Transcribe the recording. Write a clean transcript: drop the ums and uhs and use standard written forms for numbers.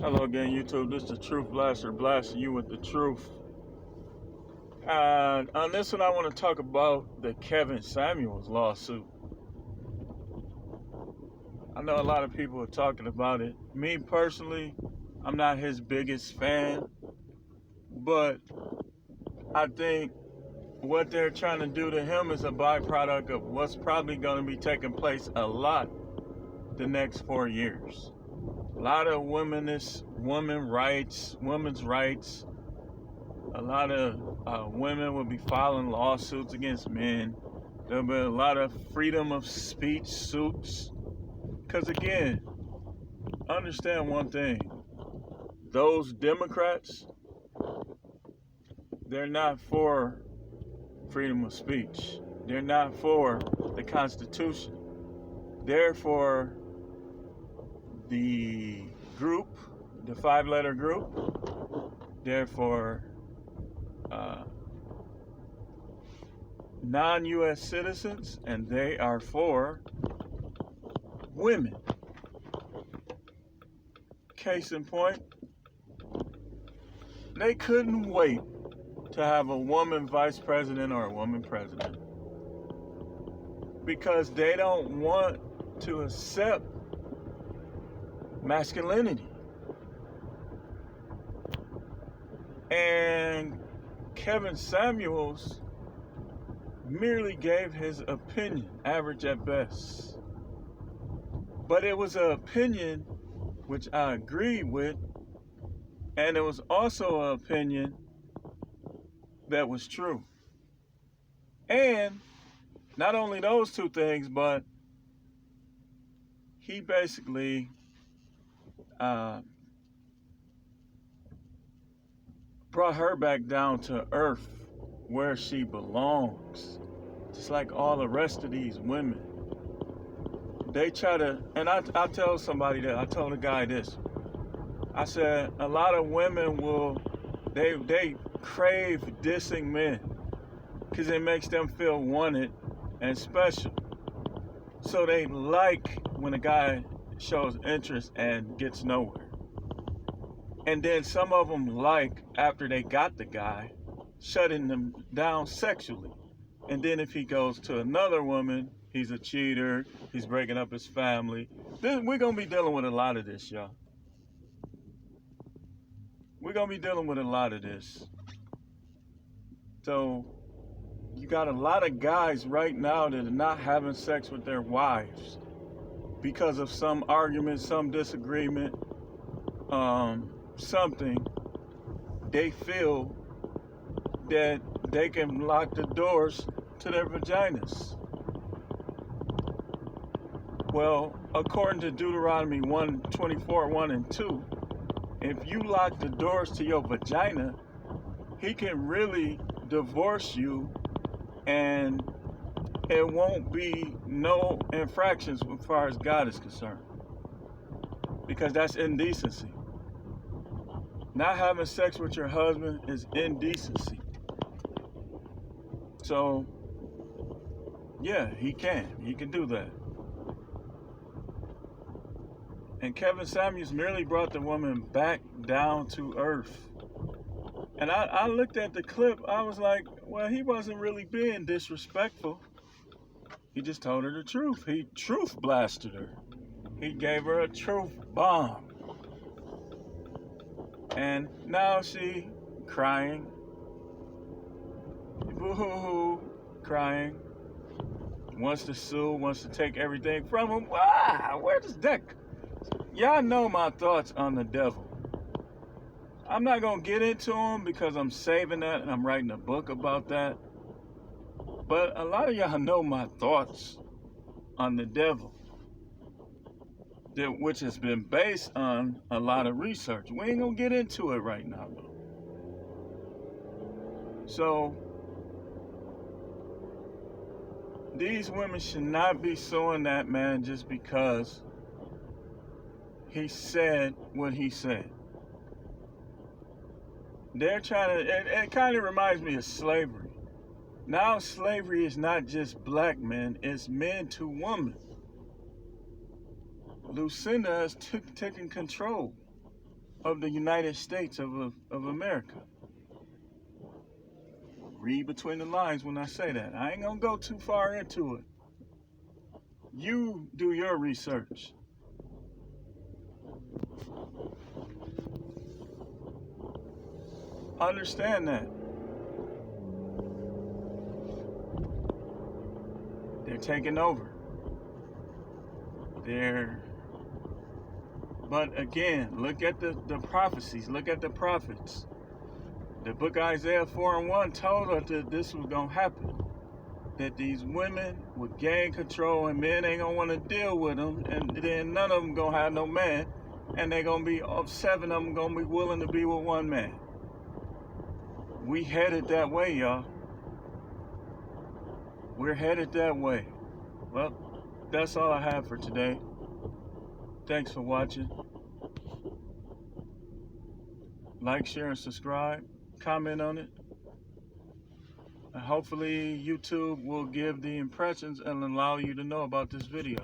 Hello again, YouTube. This is the Truth Blaster, blasting you with the truth. On this one, I want to talk about the Kevin Samuels lawsuit. I know a lot of people are talking about it. Me personally, I'm not his biggest fan, but I think what they're trying to do to him is a byproduct of what's probably going to be taking place a lot the next 4 years. A lot of women's rights. A lot of women will be filing lawsuits against men. There'll be a lot of freedom of speech suits. Because again, understand one thing. Those Democrats, they're not for freedom of speech. They're not for the Constitution. They're for the group, the 5-letter group. They're for non-U.S. citizens, and they are for women. Case in point, they couldn't wait to have a woman vice president or a woman president because they don't want to accept masculinity. And Kevin Samuels merely gave his opinion, average at best. But it was an opinion which I agreed with, and it was also an opinion that was true. And not only those two things, but he basically brought her back down to earth where she belongs. Just like all the rest of these women. They try to, and I tell somebody that, I told a guy this. I said, a lot of women they crave dissing men because it makes them feel wanted and special. So they like when a guy shows interest and gets nowhere. And then some of them like, after they got the guy, shutting them down sexually. And then if he goes to another woman, he's a cheater, he's breaking up his family. We're going to be dealing with a lot of this, y'all. We're going to be dealing with a lot of this. So, you got a lot of guys right now that are not having sex with their wives because of some argument, some disagreement, something. They feel that they can lock the doors to their vaginas. Well, according to Deuteronomy 1:24, 1 and 2, if you lock the doors to your vagina, he can really divorce you and it won't be no infractions as far as God is concerned. Because that's indecency. Not having sex with your husband is indecency. So, yeah, he can do that. And Kevin Samuels merely brought the woman back down to earth. And I looked at the clip, I was like, well, he wasn't really being disrespectful. He just told her the truth. He truth blasted her. He gave her a truth bomb. And now she crying. Boo-hoo-hoo, crying. Wants to sue, wants to take everything from him. Wow, where does that... Y'all know my thoughts on the devil. I'm not going to get into them because I'm saving that and I'm writing a book about that. But a lot of y'all know my thoughts on the devil, which has been based on a lot of research. We ain't going to get into it right now, though. So, these women should not be suing that man just because he said what he said. They're trying to, it kind of reminds me of slavery. Now slavery is not just black men, it's men to women. Lucinda has taken control. of the United States of America. Read between the lines when I say that. I ain't gonna go too far into it. You do your research. Understand that. They're taking over. But again, look at the prophecies, look at the prophets. The book of Isaiah 4:1 told us that this was going to happen. That these women would gain control and men ain't going to want to deal with them. And then none of them going to have no man. And they're going to be, 7 of them going to be willing to be with one man. We headed that way, y'all. We're headed that way. Well, that's all I have for today. Thanks for watching. Like, share, and subscribe. Comment on it. And hopefully YouTube will give the impressions and allow you to know about this video.